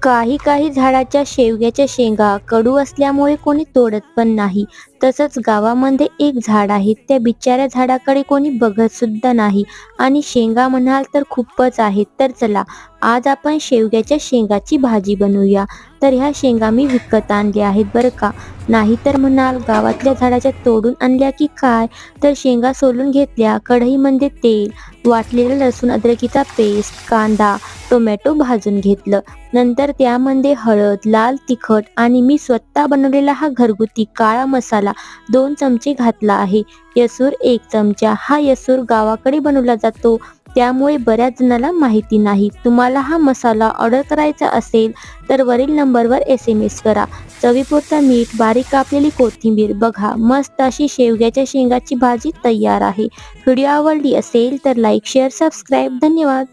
काही काही झाडाच्या शेवग्याच्या शेंगा कडू असल्यामुळे कोणी तोडत पण नाही. तसंच गावामध्ये एक झाड आहे, त्या बिचाऱ्या झाडाकडे कोणी बघत सुद्धा नाही आणि शेंगा म्हणाल तर खूपच आहेत. तर चला, आज आपण शेवग्याच्या शेंगाची भाजी बनवूया. तर ह्या शेंगा मी विकत आणल्या आहेत बरं का. नाहीतर म्हणाल गावातल्या झाडाच्या तोडून आणल्या की काय? तर शेंगा सोलून घेतल्या, कढईमध्ये तेल, वाटलेलं लसूण अद्रकीचा पेस्ट, कांदा, टोमॅटो भाजून घेतलं. नंतर त्यामध्ये हळद, लाल तिखट आणि मी स्वतः बनवलेला हा घरगुती काळा मसाला 2 चमचे घातला आहे. यसूर 1 चमचा. हा यसूर गावाकडे बनवला जातो, त्यामुळे बऱ्याच जणाला माहिती नाही. तुम्हाला हा मसाला ऑर्डर करायचा असेल तर वरील नंबरवर SMS करा. चवीपुरतं मीठ, बारीक कापलेली कोथिंबीर. बघा, मस्त अशी शेवग्याच्या शेंगाची भाजी तयार आहे. व्हिडिओ आवडली असेल तर लाईक, शेअर, सबस्क्राईब. धन्यवाद.